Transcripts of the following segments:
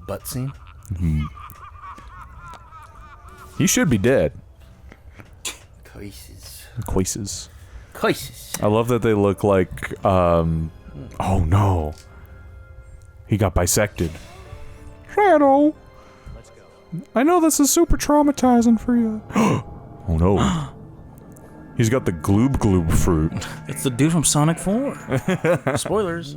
butt scene. He should be dead. Coises. I love that they look like, oh no. He got bisected. Shadow! I know this is super traumatizing for you. Oh no. He's got the gloob gloob fruit. It's the dude from Sonic 4. Spoilers.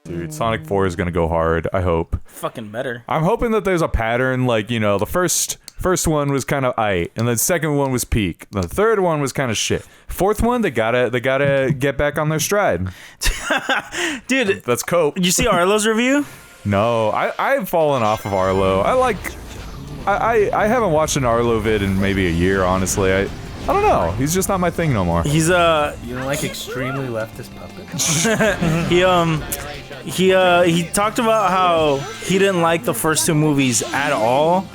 Dude, Sonic 4 is gonna go hard, I hope. Fucking better. I'm hoping that there's a pattern, like, you know, the first one was kind of aight, and the second one was peak. The third one was kind of shit. Fourth one, they gotta get back on their stride. Dude, let's cope. Did you see Arlo's review? No, I've fallen off of Arlo. I haven't watched an Arlo vid in maybe a year, honestly. I don't know. He's just not my thing no more. He's You don't like extremely leftist puppets? He talked about how he didn't like the first two movies at all.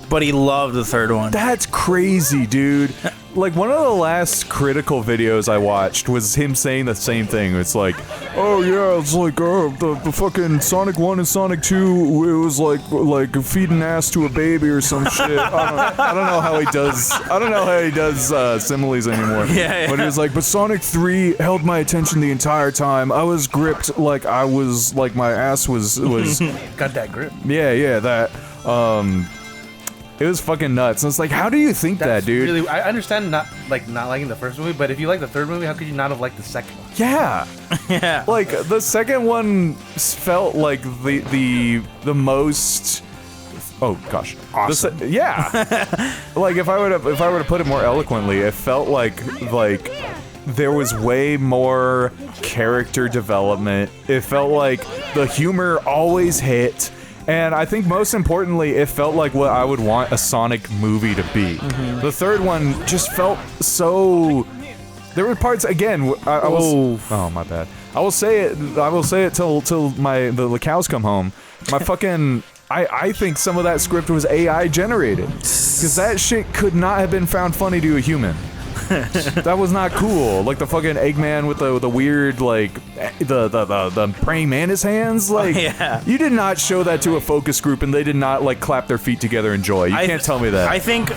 But he loved the third one. That's crazy, dude. Like, one of the last critical videos I watched was him saying the same thing. It's like, oh yeah, it's like, the fucking Sonic 1 and Sonic 2, it was like feeding ass to a baby or some shit. I don't know how he does similes anymore. Yeah. But he was like, but Sonic 3 held my attention the entire time. I was gripped like my ass was Got that grip. Yeah, that, it was fucking nuts. And it's like, how do you think that, dude? Really, I understand not liking the first movie, but if you like the third movie, how could you not have liked the second one? Yeah. Yeah. Like, the second one felt like the most... Oh, gosh. Awesome. Yeah. Like, if I were to put it more eloquently, it felt like there was way more character development. It felt like the humor always hit. And I think most importantly, it felt like what I would want a Sonic movie to be. The third one just felt so... There were parts, again, I was... Oh, my bad. I will say it till the cows come home. My fucking... I think some of that script was AI generated. Because that shit could not have been found funny to a human. That was not cool. Like the fucking Eggman with the weird, like, the praying mantis hands. Like, yeah. You did not show that to a focus group and they did not, like, clap their feet together in joy. You can't tell me that. I think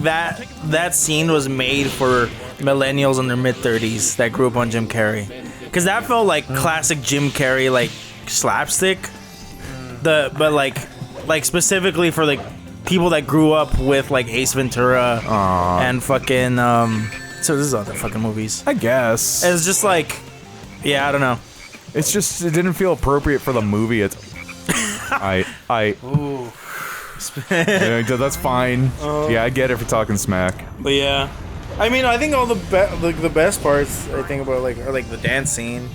that scene was made for millennials in their mid-30s that grew up on Jim Carrey. Because that felt like classic Jim Carrey, like, slapstick. But like specifically for, like, people that grew up with, like, Ace Ventura and fucking, so this is other fucking movies. I guess. It's just like, yeah, I don't know. It's just, it didn't feel appropriate for the movie. Ooh. Yeah, that's fine. Yeah, I get it for talking smack. But yeah. I mean, I think all the best parts I think about, like, are, like, the dance scene.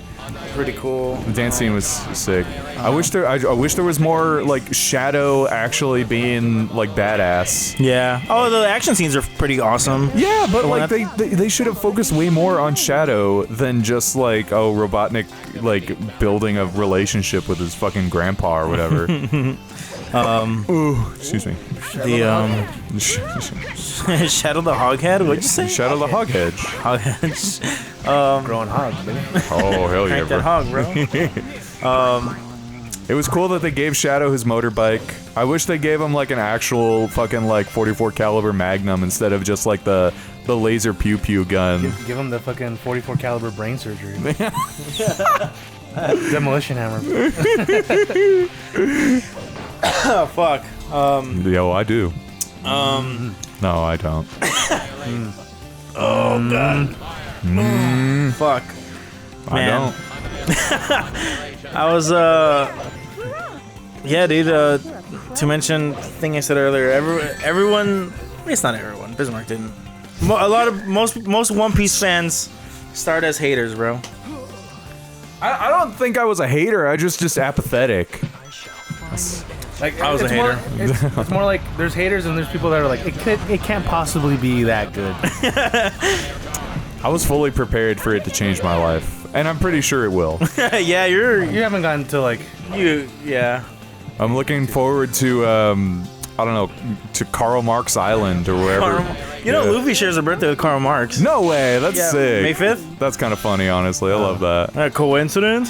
Pretty cool. The dance scene was sick. I wish there was more, like, Shadow actually being, like, badass. Yeah. Oh, the action scenes are pretty awesome. Yeah, but like they should have focused way more on Shadow than just like, oh, Robotnik, like, building a relationship with his fucking grandpa or whatever. Ooh, excuse me. The Shadow the Hoghead? What'd you say? Shadow the Hoghead. Growing hogs, baby. Oh, hell yeah, Crank that bro. hog, bro. It was cool that they gave Shadow his motorbike. I wish they gave him like an actual fucking like 44 caliber Magnum instead of just like the laser pew pew gun. Give him the fucking 44 caliber brain surgery. Demolition hammer. Oh, fuck. Yo, I do. No, I don't. Oh, God. Fuck. I don't. I was, yeah, dude, to mention the thing I said earlier, everyone, it's not everyone, Bismarck didn't. Most One Piece fans start as haters, bro. I don't think I was a hater, I just apathetic. Like, I was a hater. It's more like there's haters and there's people that are like, it can't possibly be that good. I was fully prepared for it to change my life, and I'm pretty sure it will. Yeah, you haven't gotten to like yeah. I'm looking forward to I don't know, to Karl Marx Island or wherever. Luffy shares a birthday with Karl Marx. No way, that's sick. May 5th? That's kind of funny, honestly. I love that. A coincidence?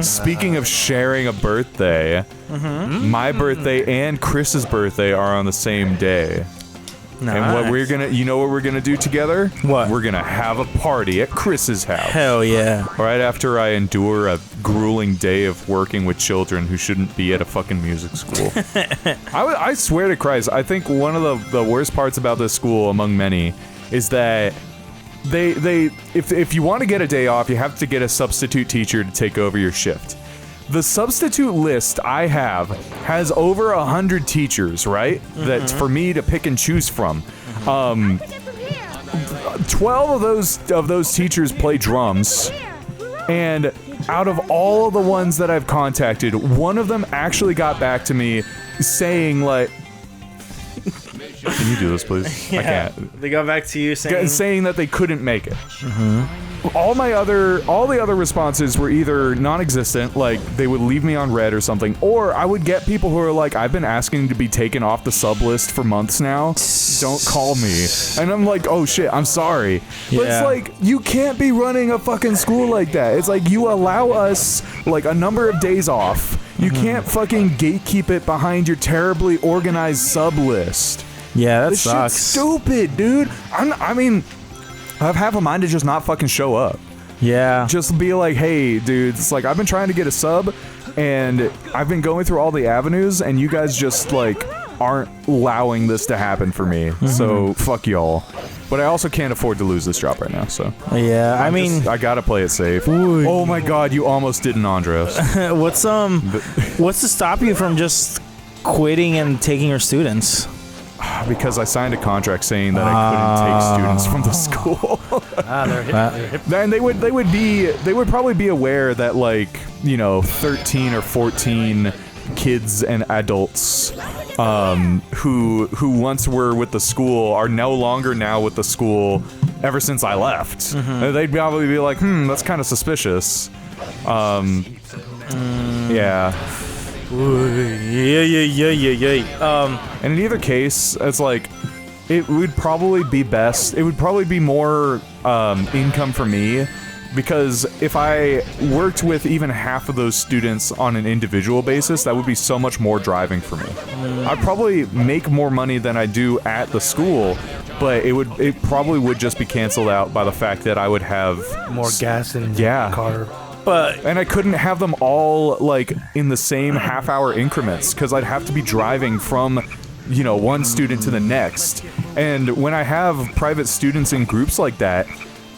Speaking of sharing a birthday, my birthday and Chris's birthday are on the same day. Nice. And what we're gonna do together? What? We're gonna have a party at Chris's house. Hell yeah. Right after I endure a grueling day of working with children who shouldn't be at a fucking music school. I swear to Christ, I think one of the worst parts about this school, among many, is that if you want to get a day off, you have to get a substitute teacher to take over your shift. The substitute list I have has over 100 teachers, right? That's for me to pick and choose from. 12 of those teachers play drums, and out of all of the ones that I've contacted, one of them actually got back to me saying, like, can you do this, please? Yeah. I can't. They got back to you Saying that they couldn't make it. All the other responses were either non-existent, like they would leave me on red or something, or I would get people who are like, I've been asking to be taken off the sub list for months now. Don't call me. And I'm like, oh shit, I'm sorry. But it's like, you can't be running a fucking school like that. It's like, you allow us like a number of days off. You can't fucking gatekeep it behind your terribly organized sub list. Yeah, that This sucks. shit's stupid, dude. I mean, I have half a mind to just not fucking show up. Yeah. Just be like, hey, dude, it's like, I've been trying to get a sub, and I've been going through all the avenues, and you guys just, like, aren't allowing this to happen for me. So, fuck y'all. But I also can't afford to lose this job right now, so. Yeah, I gotta play it safe. Oh my god, you almost didn't, Andres. what's to stop you from just quitting and taking your students? Because I signed a contract saying that I couldn't take students from the school. They're hip. And they would probably be aware that, like, 13 or 14 kids and adults who once were with the school are no longer now with the school ever since I left. They'd probably be like, that's kind of suspicious. Yeah. And in either case, it's like, it would probably be best. It would probably be more income for me, because if I worked with even half of those students on an individual basis, that would be so much more driving for me. I'd probably make more money than I do at the school, but it probably would just be canceled out by the fact that I would have More gas in Yeah. the car. and I couldn't have them all, like, in the same half-hour increments, because I'd have to be driving from, one student to the next. And when I have private students in groups like that,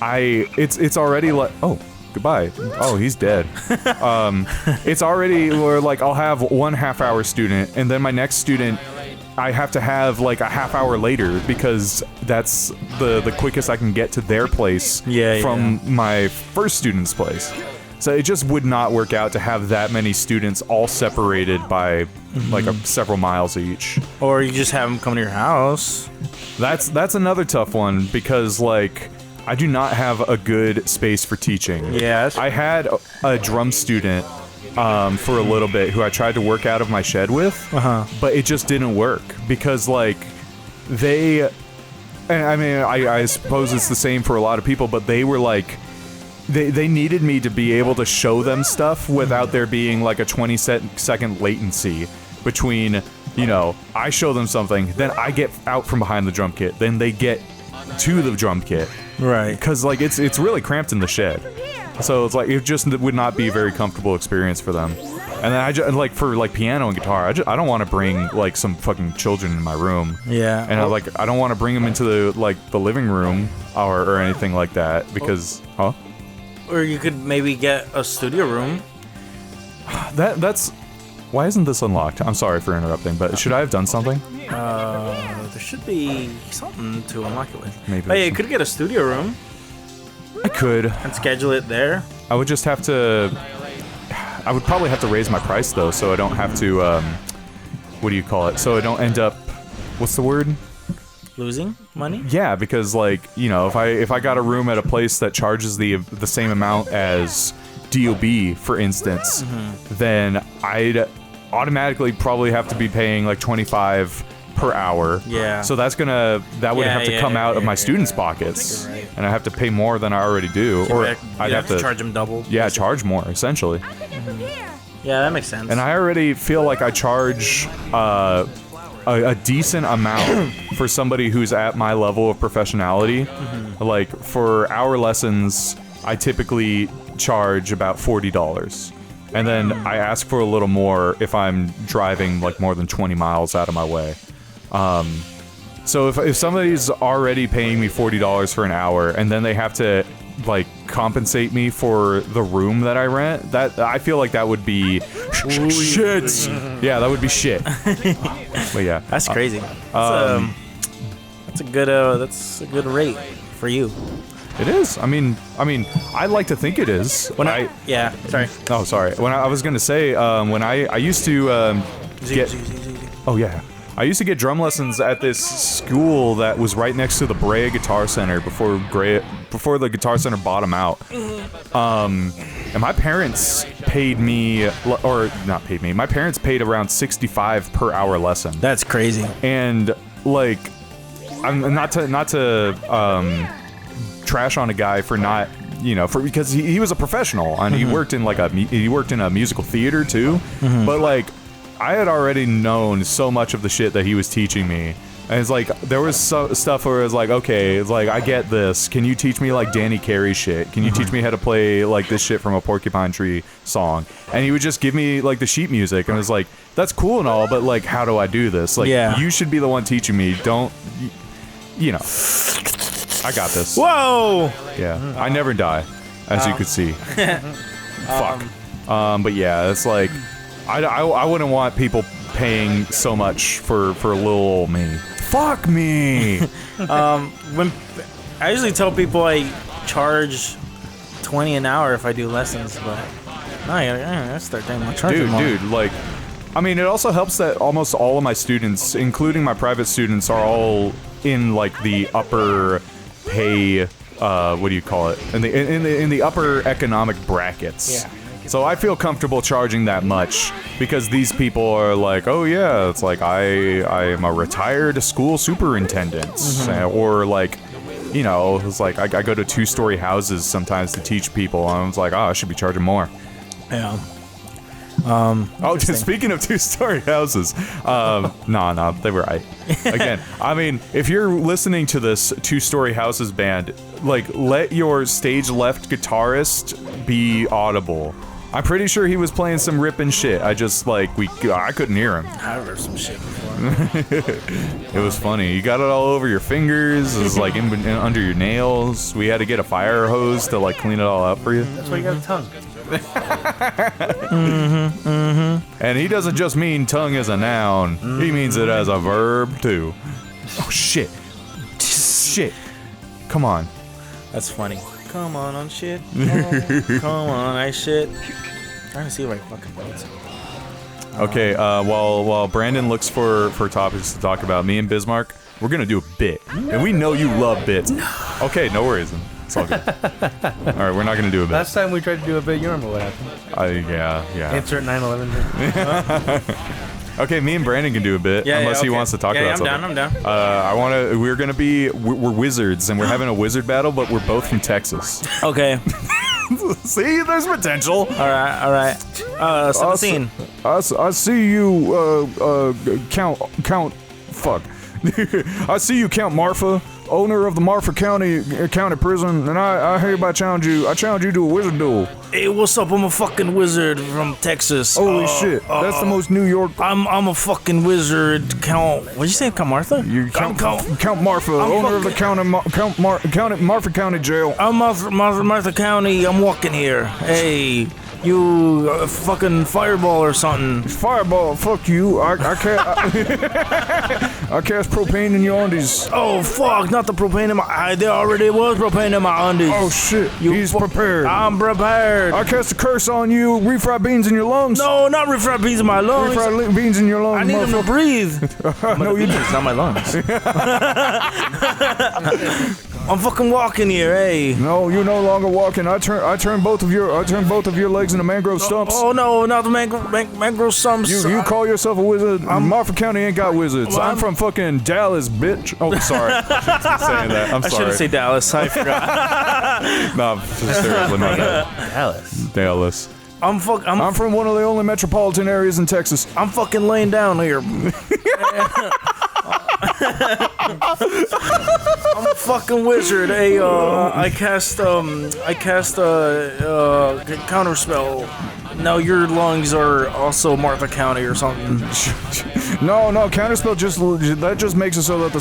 it's already like, oh, goodbye. Oh, he's dead. It's already where, like, I'll have one half-hour student, and then my next student I have to have, like, a half hour later, because that's the quickest I can get to their place from my first student's place. So it just would not work out to have that many students all separated by like several miles each. Or you just have them come to your house. That's another tough one, because like I do not have a good space for teaching. Yeah. I had a drum student for a little bit who I tried to work out of my shed with, but it just didn't work because like I suppose it's the same for a lot of people, but they were like, they needed me to be able to show them stuff without there being like a 20-second latency between, I show them something, then I get out from behind the drum kit, then they get to the drum kit. Right. Because like it's really cramped in the shed. So it's like it just would not be a very comfortable experience for them. And then I just like for like piano and guitar, I don't want to bring like some fucking children in my room. Yeah. And I don't want to bring them into the living room or anything like that because Or you could maybe get a studio room. That's why isn't this unlocked? I'm sorry for interrupting, but should I have done something? There should be something to unlock it with. Maybe. But yeah, you could get a studio room I could. and schedule it there. I would just have to. I would probably have to raise my price though, so I don't have to. What do you call it? So I don't end up. What's the word? Losing money? Yeah, because like if I got a room at a place that charges the same amount as DOB, for instance, then I'd automatically probably have to be paying like $25 per hour. Yeah. So that would have to come out of my students' pockets, Right. and I have to pay more than I already do, or I'd have to charge them double. Yeah, charge more essentially. Yeah, that makes sense. And I already feel like I charge a decent amount for somebody who's at my level of professionality. Like for hour lessons, I typically charge about $40. And then I ask for a little more if I'm driving like more than 20 miles out of my way. So if somebody's already paying me $40 for an hour and then they have to like compensate me for the room that I rent, that I feel like that would be shit. Yeah, that would be shit. But yeah, that's crazy. That's a good rate for you. it is. I mean, I like to think it is. Sorry. Oh, sorry. When I was gonna say, when I used to get. Oh yeah. I used to get drum lessons at this school that was right next to the Brea Guitar Center before the Guitar Center bought them out. And my parents paid me, or not paid me, my parents paid around $65 per hour lesson. That's crazy. And like, I'm not to trash on a guy for not, because he was a professional and he worked in a musical theater too, but like, I had already known so much of the shit that he was teaching me. And it's like, there was stuff where it was like, okay, it's like, I get this. Can you teach me like Danny Carey shit? Can you teach me how to play like this shit from a Porcupine Tree song? And he would just give me like the sheet music. And it was like, that's cool and all, but like, how do I do this? Like, you should be the one teaching me. Don't, I got this. Whoa! Yeah, I never die, as you could see. Fuck. But yeah, it's like, I wouldn't want people paying so much for little old me. Fuck me. When I usually tell people I charge $20 an hour if I do lessons, but no, I gotta start charging more. Dude, like, I mean, it also helps that almost all of my students, including my private students, are all in like the upper pay. What do you call it? In the upper economic brackets. Yeah. So I feel comfortable charging that much because these people are like, oh yeah, it's like I am a retired school superintendent, or like, it's like I go to 2-story houses sometimes to teach people, and I was like, oh, I should be charging more. Yeah. Speaking of 2-story houses, no, they were right. Again, I mean, if you're listening to this 2-story houses band, like, let your stage left guitarist be audible. I'm pretty sure he was playing some ripping shit. I just, like, I couldn't hear him. I heard some shit before. It was funny. You got it all over your fingers. It was, like, in under your nails. We had to get a fire hose to, like, clean it all up for you. That's why you got a tongue. And he doesn't just mean tongue as a noun. He means it as a verb, too. Oh, shit. Shit. Come on. That's funny. Come on shit. Come on, I shit. I'm trying to see if I fucking notes. Okay, while Brandon looks for topics to talk about, me and Bismarck, we're gonna do a bit. And we know you love bits. Okay, no worries then. It's all good. Alright, we're not gonna do a bit. Last time we tried to do a bit, you remember what happened? Yeah. Insert 9/11. Okay, me and Brandon can do a bit, unless he wants to talk about something. I'm down. We're wizards, and we're having a wizard battle, but we're both from Texas. Okay. See, there's potential. All right. Set the scene. I see you, Count. Fuck. I see you, Count Marfa, owner of the Marfa County Prison, and I hereby challenge you. I challenge you to a wizard duel. Hey, what's up? I'm a fucking wizard from Texas. Holy shit! That's the most New York. I'm a fucking wizard, Count. What'd you say, Count Martha? Count Marfa, owner of the Marfa County Jail. I'm Martha County. I'm walking here. Hey. You fucking fireball or something. Fireball, fuck you. I cast propane in your undies. Oh fuck, not the propane in my there already was propane in my undies. Oh shit, he's prepared. I'm prepared. I cast a curse on you, refried beans in your lungs. No, not refried beans in my lungs. Refried beans in your lungs. I need them to breathe. No, you didn't. It's not my lungs. I'm fucking walking here, hey. No, you're no longer walking. I turn both of your legs into mangrove stumps. Oh no, not the mangrove stumps. You call yourself a wizard? Marfa County ain't got wizards. Well, I'm from fucking Dallas, bitch. Oh, sorry. I shouldn't be saying that. I'm I sorry. shouldn't say Dallas. I forgot. No, seriously, my bad. Dallas. I'm from one of the only metropolitan areas in Texas. I'm fucking laying down here. I'm a fucking wizard. Hey, I cast counterspell. Now your lungs are also Martha County or something. No, counterspell just makes it so that the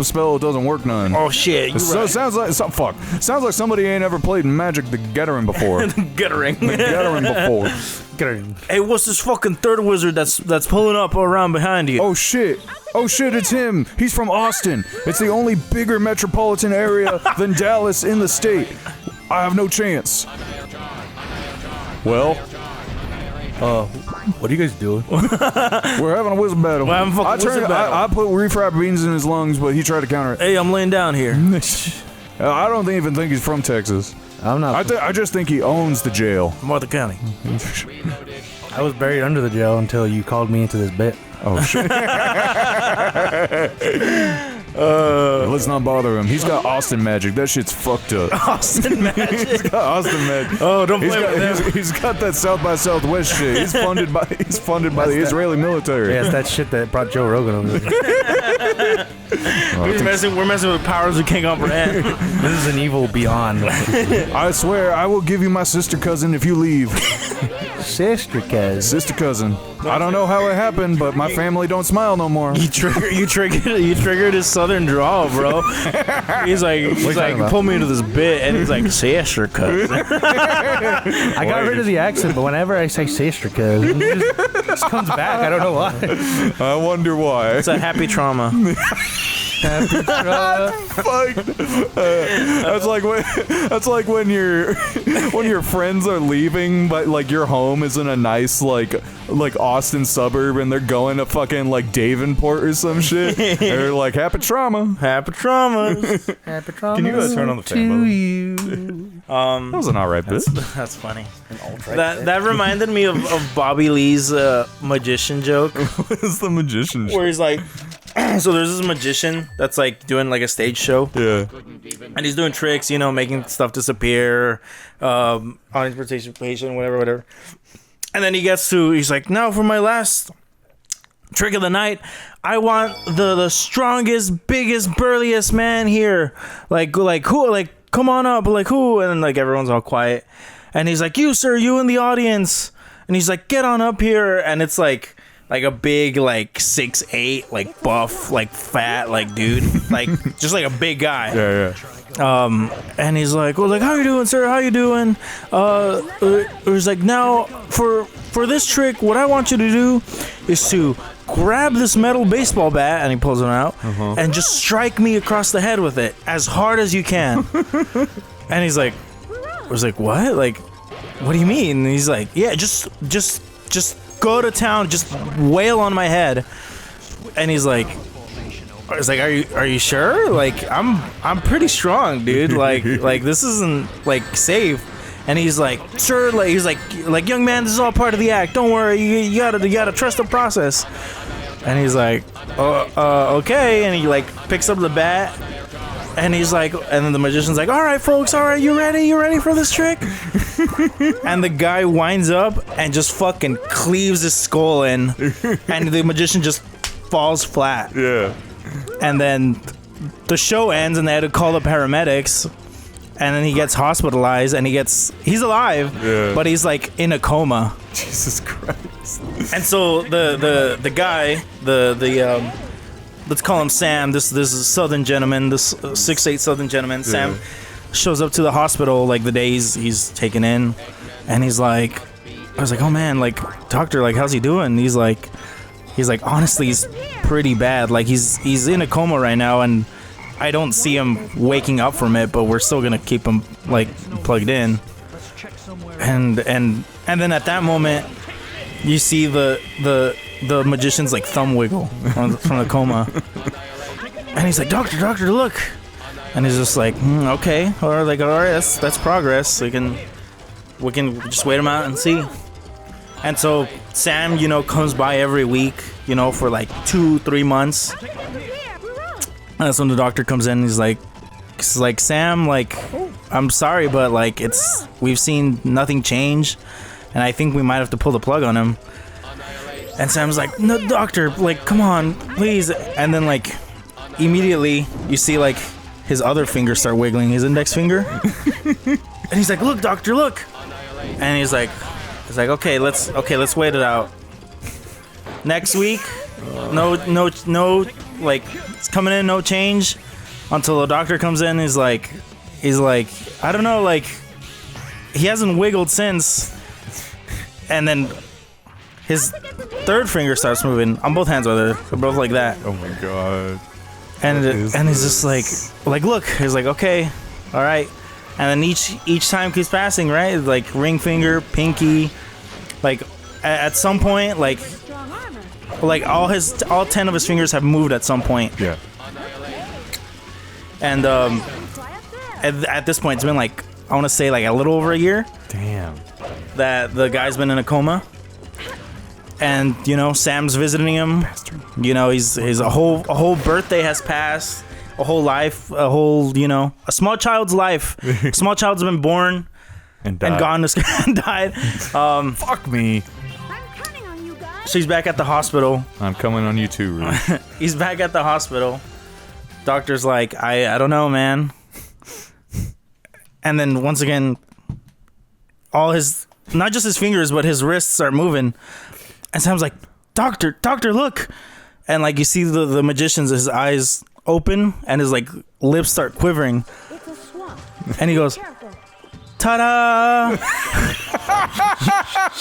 spell doesn't work none. Oh shit! So Right. sounds like somebody ain't ever played Magic the Gathering before. Gathering. before. Hey, what's this fucking third wizard that's pulling up around behind you? Oh shit, it's him. He's from Austin. It's the only bigger metropolitan area than Dallas in the state. I have no chance. Well, what are you guys doing? we're having a wizard battle. We're having a fucking wizard battle. I put refractor beans in his lungs, but he tried to counter it. Hey, I'm laying down here. I don't even think he's from Texas. I'm not. I just think he owns the jail. Martha County. I was buried under the jail until you called me into this bit. Oh shit. Let's not bother him. He's got Austin magic. That shit's fucked up. Austin magic. He's got Austin magic. Oh, don't play with him. He's got that South by Southwest shit. He's funded by the Israeli military. Yeah, it's that shit that brought Joe Rogan over here. We're messing with powers we can't comprehend. This is an evil beyond. I swear, I will give you my sister cousin if you leave. Sister cousin. I don't know how it happened, but my family don't smile no more. You triggered his southern drawl, bro. He's like, pull me into this bit, and he's like, sister cousin. I got rid of the accent, but whenever I say sister cousin, it just comes back. I don't know why. I wonder why. It's a happy trauma. Fuck. That's like when your friends are leaving, but like your home is in a nice like Austin suburb, and they're going to fucking like Davenport or some shit. They're like happy trauma. Happy traumas. Happy trauma. Can you turn on the fan, to brother? you? That was an alright bit. That's funny. That reminded me of Bobby Lee's magician joke. What is the magician? Where he's like, so there's this magician that's like doing like a stage show. Yeah. And he's doing tricks, making stuff disappear, audience participation, whatever. And then he's like, now for my last trick of the night, I want the strongest, biggest, burliest man here. Like who? Like, come on up. Like, who? And then like everyone's all quiet. And he's like, you, sir, you in the audience. And he's like, get on up here. And it's like a big, like 6'8", like buff, like fat, like dude, like just like a big guy. Yeah. And he's like, well, like, how you doing, sir? How you doing? He's like, now for this trick, what I want you to do is to grab this metal baseball bat, and he pulls it out, and just strike me across the head with it as hard as you can. And he's like, I was like, what? Like, what do you mean? And he's like, yeah, just go to town, just wail on my head. And he's like, I was like, are you sure? Like, I'm pretty strong, dude. Like this isn't like safe. And he's like, sure. Like, he's like, young man, this is all part of the act. Don't worry. You gotta trust the process. And he's like, okay. And he like picks up the bat. And he's like, and then the magician's like, all right, folks, all right, you ready? You ready for this trick? And the guy winds up and just fucking cleaves his skull in, and the magician just falls flat. Yeah. And then the show ends, and they had to call the paramedics, and then he gets hospitalized, and he's alive, but he's like in a coma. Jesus Christ. And so the guy, let's call him Sam. This is southern gentleman, this 6'8" southern gentleman. Sam shows up to the hospital like the day he's taken in, and he's like, I was like, oh man, like doctor, like how's he doing? He's like, honestly, he's pretty bad. Like he's in a coma right now, and I don't see him waking up from it, but we're still gonna keep him like plugged in. And then at that moment, you see the magician's like thumb wiggle from the coma, and he's like, doctor, look. And he's just like, okay, or like, all right, that's progress. We can just wait him out and see. And so Sam, comes by every week, for like 2-3 months. And that's when the doctor comes in. And he's like, Sam, like, I'm sorry, but like we've seen nothing change, and I think we might have to pull the plug on him. And Sam's like, no, doctor, like, come on, please. And then like immediately you see like his other finger start wiggling, his index finger. And he's like, look, doctor, look. And he's like, okay, let's wait it out. Next week, no, like, it's coming in, no change, until the doctor comes in. He's like, I don't know, like, he hasn't wiggled since. And then his third finger starts moving on both hands, they're both like that. Oh my god. And he's just like, look. He's like, okay, all right. And then each time keeps passing, right? Like ring finger, pinky, like at some point, like all 10 of his fingers have moved at some point. Yeah. And at this point, it's been like, I want to say like a little over a year. Damn. That the guy's been in a coma. And Sam's visiting him. Bastard. He's a whole birthday has passed, a whole life, a whole a small child's life. A small child's been born and gone and died. Fuck me. I'm counting on you guys. So he's back at the hospital. I'm coming on you too, Rudy. He's back at the hospital. Doctor's like, I don't know, man. And then once again, all his, not just his fingers, but his wrists are moving. And Sam's like, doctor, look. And like you see the magician's, his eyes open and his like lips start quivering. It's a swamp. And he goes, Careful. ta-da!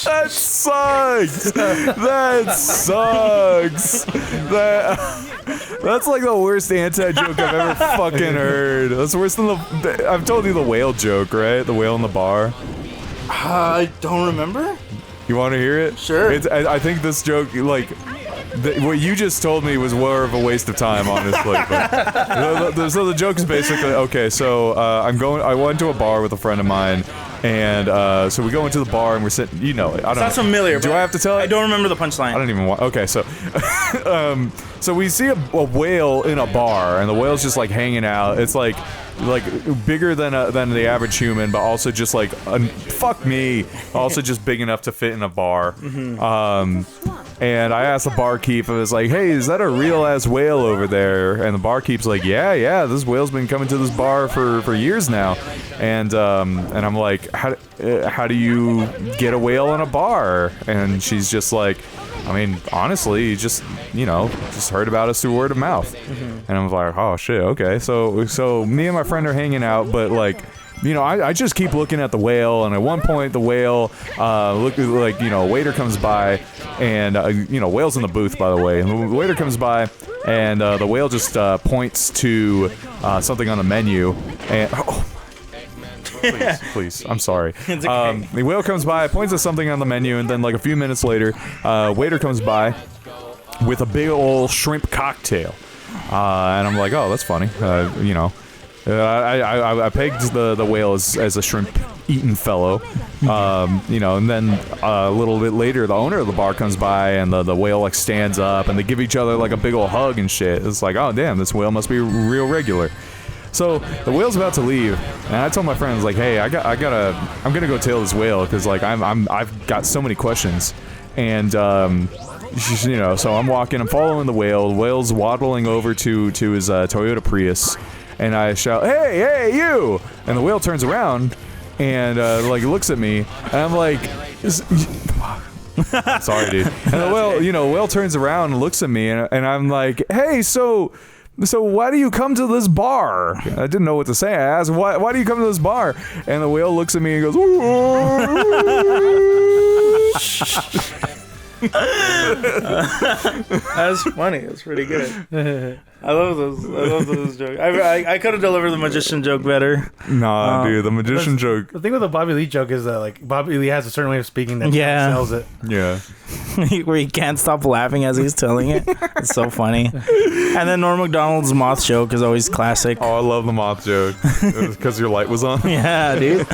That sucks. That sucks. That's like the worst anti-joke I've ever fucking heard. That's worse than I've told you the whale joke, right? The whale in the bar. I don't remember. You want to hear it? Sure. I think this joke, like, what you just told me was more of a waste of time, honestly. But, so the joke is basically, okay, so I went to a bar with a friend of mine, and so we go into the bar and we're sitting, I don't know. Sounds familiar. Do I have to tell it? I don't remember the punchline. I don't even want. Okay, so so we see a whale in a bar, and the whale's just like hanging out. It's like bigger than the average human, but also just like fuck me, also just big enough to fit in a bar. And I asked the barkeep, I was like, hey, is that a real ass whale over there? And the barkeep's like, yeah, this whale's been coming to this bar for years now. And I'm like, how do you get a whale in a bar? And she's just like, I mean, honestly, just heard about us through word of mouth. And I'm like, oh shit, okay. So me and my friend are hanging out, but like, I just keep looking at the whale, and at one point the whale, a waiter comes by, and whale's in the booth, by the way, and the waiter comes by, and the whale just points to something on the menu, and please, I'm sorry. It's okay. The whale comes by, points at something on the menu, and then like a few minutes later, waiter comes by with a big old shrimp cocktail, and I'm like, oh, that's funny, I pegged the whale as a shrimp-eating fellow, and then a little bit later, the owner of the bar comes by, and the whale like stands up, and they give each other like a big old hug and shit. It's like, oh damn, this whale must be real regular. So the whale's about to leave, and I told my friends like, hey, I'm gonna go tail this whale because like I've got so many questions, and so I'm walking, I'm following the whale. The whale's waddling over to his Toyota Prius. And I shout, hey, you! And the whale turns around and looks at me, and I'm like, sorry, dude. And the whale turns around and looks at me, and I'm like, hey, so why do you come to this bar? I didn't know what to say. I asked, why do you come to this bar? And the whale looks at me and goes, That's funny. That's pretty good. I love those jokes. I could have delivered the magician joke better. Nah, dude, the magician joke. The thing with the Bobby Lee joke is that like Bobby Lee has a certain way of speaking that sells it. Yeah. Where he can't stop laughing as he's telling it. It's so funny. And then Norm Macdonald's moth joke is always classic. Oh, I love the moth joke. Because your light was on. Yeah, dude.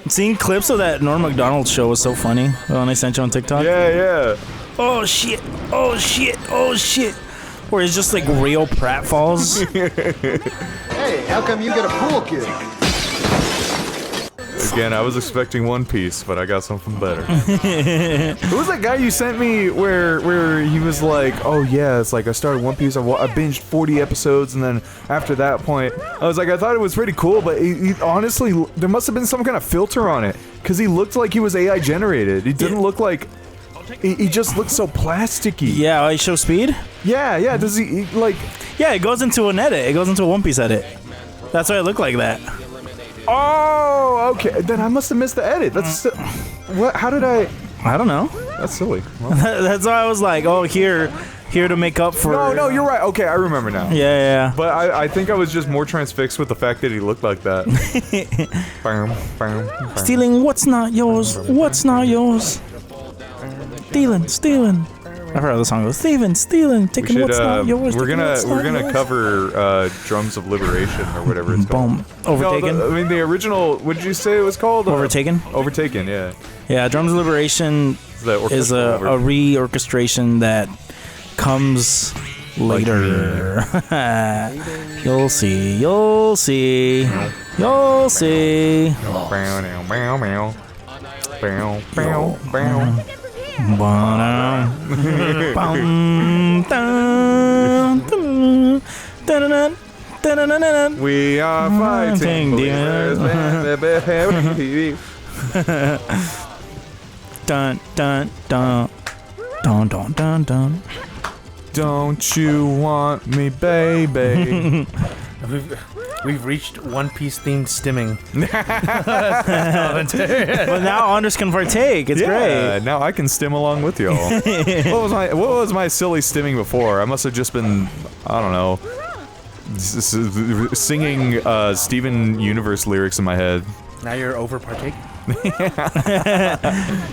Seeing clips of that Norm Macdonald show was so funny when I sent you on TikTok. Yeah. Oh shit! Oh shit! Oh shit! Where it's just like real pratfalls. Hey, how come you get a pool cue? Again, I was expecting One Piece, but I got something better. Who was that guy you sent me where he was like, oh yeah, it's like I started One Piece, I binged 40 episodes, and then after that point, I was like, I thought it was pretty cool, but he honestly, there must have been some kind of filter on it, because he looked like he was AI generated. He didn't look like... He just looks so plasticky. Yeah, I show speed? Yeah, does he like... Yeah, it goes into an edit. It goes into a One Piece edit. That's why it looked like that. Oh, okay. Then I must have missed the edit. That's... What? How did I... I don't know. That's silly. Well, That's why I was like, oh, here to make up for... No, you're right. Okay, I remember now. Yeah. But I think I was just more transfixed with the fact that he looked like that. Bam. Stealing what's not yours. What's not yours. Stealing. I've heard how the song goes. Stealing, taking what's not yours. We're gonna cover Drums of Liberation or whatever it's called. Boom. Overtaken. No, the original. What did you say it was called? Overtaken. Overtaken. Yeah. Yeah. Drums of Liberation is a re-orchestration that comes later. You'll see. We are fighting demons. Dun. Don't you want me, baby? We've reached One Piece themed stimming. But now Anders can partake. It's great. Now I can stim along with y'all. What was my silly stimming before? I must have just been, I don't know, singing Steven Universe lyrics in my head. Now you're over partake. I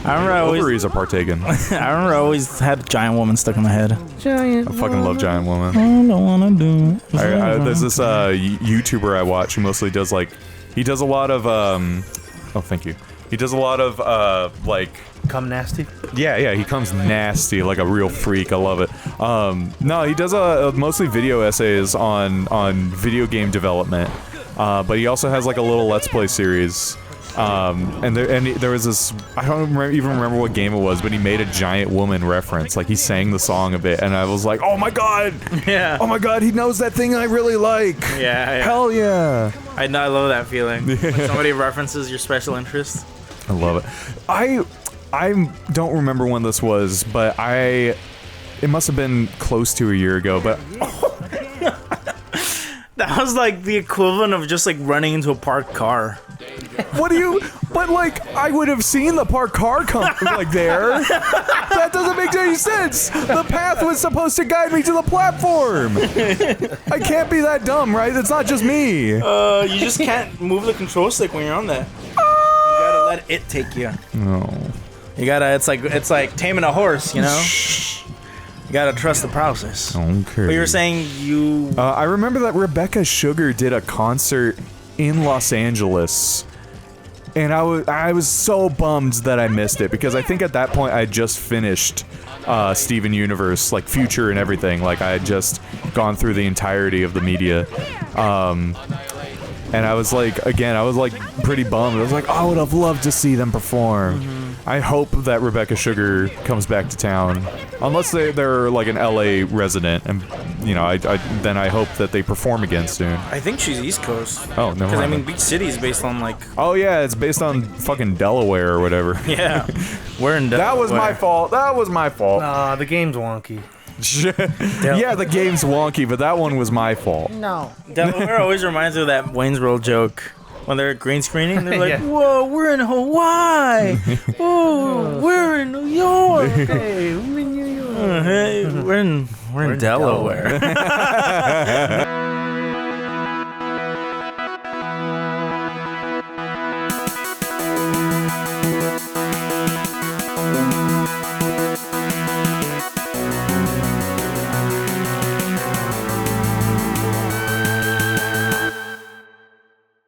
remember Ovaries are partaken. I always had Giant Woman stuck in my head. I fucking love Giant Woman. I don't wanna do. There's this YouTuber I watch who mostly does like, he does a lot of thank you. He does a lot of like, Come nasty. yeah, he comes nasty like a real freak. I love it. No, he does mostly video essays on video game development, but he also has like a little Let's Play series. And there was this, I don't even remember what game it was, but he made a Giant Woman reference. Like, he sang the song a bit, and I was like, oh my god! Yeah. Oh my god, he knows that thing I really like! Yeah. Hell yeah! I love that feeling. When somebody references your special interest. I love it. I don't remember when this was, but it must have been close to a year ago, but... That was like the equivalent of just like running into a parked car. But like, I would have seen the parked car come like there. That doesn't make any sense. The path was supposed to guide me to the platform. I can't be that dumb, right? It's not just me. You just can't move the control stick when you're on that. You gotta let it take you. No. You gotta, it's like taming a horse, you know? You gotta trust the process. Okay. But you were saying you... I remember that Rebecca Sugar did a concert in Los Angeles. And I was so bummed that I missed it, because I think at that point I had just finished Steven Universe, like Future and everything. Like, I had just gone through the entirety of the media. And I was like, pretty bummed. I was like, I would have loved to see them perform. Mm-hmm. I hope that Rebecca Sugar comes back to town. Unless they're like an LA resident, and you know, then I hope that they perform again soon. I think she's East Coast. Oh, no. Because I mean, Beach City is based on like... Oh yeah, it's based on fucking Delaware or whatever. Yeah. We're in Delaware. That was my fault. Nah, the game's wonky. Yeah, the game's wonky, but that one was my fault. No. Delaware always reminds me of that Wayne's World joke. when they're green screening, they're like, Yeah. "Whoa, we're in Hawaii. Whoa, we're in New York. Hey, I'm in New York. Hey, we're in Delaware."